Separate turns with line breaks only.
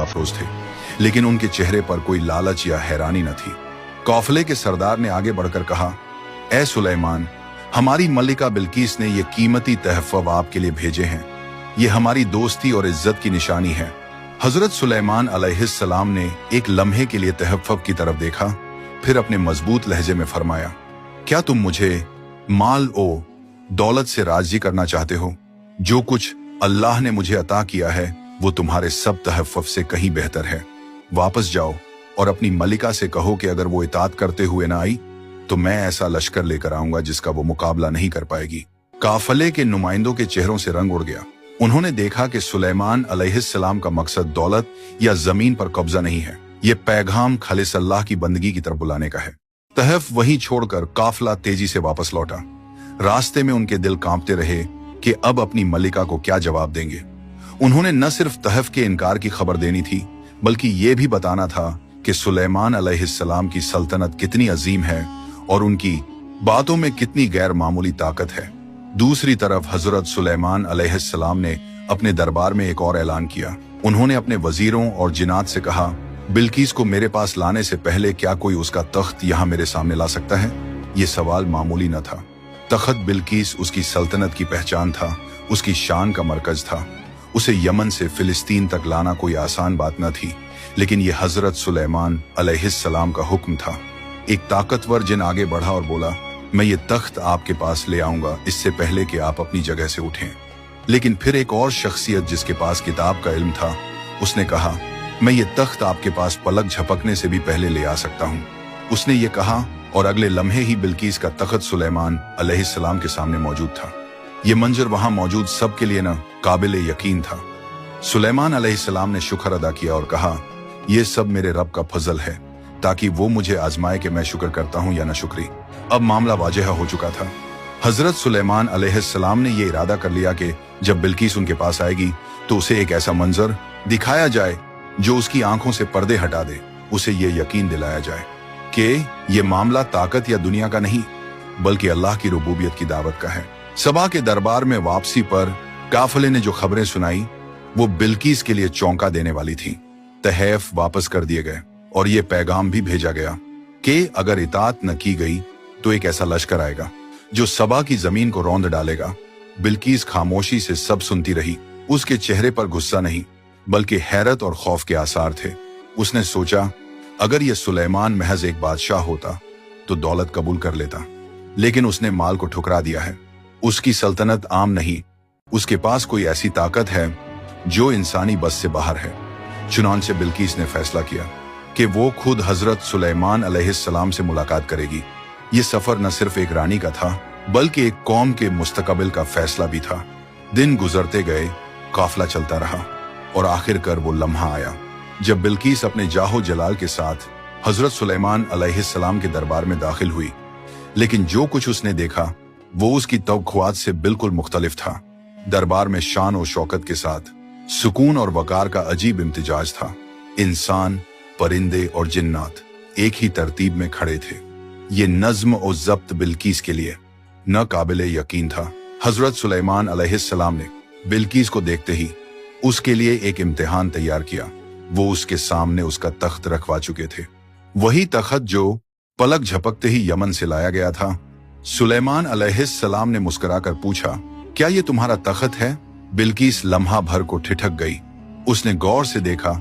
अफरोज थे, लेकिन उनके चेहरे पर कोई लालच या हैरानी न थी। काफिले के सरदार ने आगे बढ़कर कहा, ए सुलेमान, हमारी मलिका बिल्किस ने ये कीमती तहफ़्फ़ुज़ आपके लिए भेजे हैं। ये हमारी दोस्ती और इज्जत की निशानी है। हजरत सुलेमान अलैहिस्सलाम ने एक लम्हे के लिए तहफ़्फ़ुज़ की तरफ देखा, फिर अपने मजबूत लहजे में फरमाया, क्या तुम मुझे माल ओ दौलत से राजी करना चाहते हो? जो कुछ अल्लाह ने मुझे अता किया है वो तुम्हारे सब तहफ़्फ़ुज़ से कहीं बेहतर है। वापस जाओ और अपनी मलिका से कहो कि अगर वो इताअत करते हुए ना आई तो मैं ऐसा लश्कर लेकर आऊंगा जिसका वो मुकाबला नहीं कर पाएगी। काफिले के नुमाइंदों के चेहरों से रंग उड़ गया। उन्होंने देखा कि सुलेमान अलैहिस्सलाम का मकसद दौलत या जमीन पर कब्जा नहीं है, ये पैगाम खालिस अल्लाह की बंदगी की तरफ बुलाने का है। तहफ वहीं छोड़कर काफिला तेजी से वापस लौटा। रास्ते में उनके दिल कांपते रहे कि अब अपनी मलिका को क्या जवाब देंगे। उन्होंने न सिर्फ तहफ के इनकार की खबर देनी थी, बल्कि ये भी बताना था कि सुलेमान अलैहिस्सलाम की सल्तनत कितनी अजीम है और उनकी बातों में कितनी गैर मामूली ताकत है। दूसरी तरफ हजरत सुलेमान अलैहिस्सलाम ने अपने दरबार में एक और ऐलान किया। उन्होंने अपने वजीरों और जिनात से कहा, बिल्किस को मेरे पास लाने से पहले क्या कोई उसका तख्त यहाँ मेरे सामने ला सकता है? ये सवाल मामूली न था। तख्त बिल्किस उसकी सल्तनत की पहचान था, उसकी शान का मरकज था। उसे यमन से फिलिस्तीन तक लाना कोई आसान बात न थी, लेकिन ये हजरत सुलेमान अलैहिस्सलाम का हुक्म था। एक ताकतवर जिन आगे बढ़ा और बोला, मैं ये तख्त आपके पास ले आऊंगा इससे पहले कि आप अपनी जगह से उठें। लेकिन फिर एक और शख्सियत जिसके पास किताब का इल्म था, उसने कहा, मैं ये तख्त आपके पास पलक झपकने से भी पहले ले आ सकता हूँ। उसने ये कहा और अगले लम्हे ही बिल्किस का तख्त सुलेमान अलैहिस्सलाम के सामने मौजूद था। ये मंजर वहां मौजूद सबके लिए न काबिल यकीन था। सुलेमान अलैहिस्सलाम ने शुक्र अदा किया और कहा, यह सब मेरे रब का फजल है ताकि वो मुझे आजमाए कि मैं शुक्र करता हूँ या न शुक्री। अब मामला वाजह हो चुका था। हजरत सुलेमान अलैहिस्सलाम ने यह इरादा कर लिया कि जब बिल्किस उनके पास आएगी तो उसे एक ऐसा मंजर दिखाया जाए जो उसकी आंखों से पर्दे हटा दे। उसे ये यकीन दिलाया जाए कि ये मामला ताकत या दुनिया का नहीं, बल्कि अल्लाह की रुबूबियत की दावत का है। सबा के दरबार में वापसी पर काफिले ने जो खबरें सुनाई वो बिल्किस के लिए चौंका देने वाली थी। तहफ वापस कर दिए गए और ये पैगाम भी भेजा गया कि अगर इताअत न की गई तो एक ऐसा लश्कर आएगा जो सबा की जमीन को रौंद डालेगा। बिल्किस खामोशी से सब सुनती रही। उसके चेहरे पर गुस्सा नहीं बल्कि हैरत और खौफ के आसार थे। उसने सोचा, अगर यह सुलेमान महज एक बादशाह होता तो दौलत कबूल कर लेता, लेकिन उसने माल को ठुकरा दिया है। उसकी सल्तनत आम नहीं, उसके पास कोई ऐसी ताकत है जो इंसानी बस से बाहर है। चुनांचे बिल्किस ने फैसला किया कि वो खुद हजरत सुलेमान अलैहिस्सलाम से मुलाकात करेगी। ये सफर न सिर्फ एक रानी का था बल्कि एक कौम के मुस्तकबिल का फैसला भी था। दिन गुजरते गए, काफिला चलता रहा और आखिरकार वो लम्हा आया जब बिल्किस अपने जाहो जलाल के साथ हजरत सुलेमान अलैहिस्सलाम के दरबार में दाखिल हुई। लेकिन जो कुछ उसने देखा वो उसकी तवक्कुआत से बिल्कुल मुख्तलिफ था। दरबार में शान और शौकत के साथ सुकून और वकार का अजीब इम्तिजाज था। इंसान, परिंदे और जिन्नात एक ही तरतीब में खड़े थे। ये नज्म और ज़ब्त बिल्किस के लिए न काबिले यकीन था। हजरत सुलेमान अलैहिस्सलाम ने बिल्किस को देखते ही उसके लिए एक इम्तिहान तैयार किया। वो उसके सामने उसका तख्त रखवा चुके थे, वही तख्त जो पलक झपकते ही यमन से लाया गया था। सुलेमान अलैहिस्सलाम ने मुस्कुराकर पूछा, क्या ये तुम्हारा तख्त है? बिल्किस लम्हा भर को ठिठक गई। उसने गौर से देखा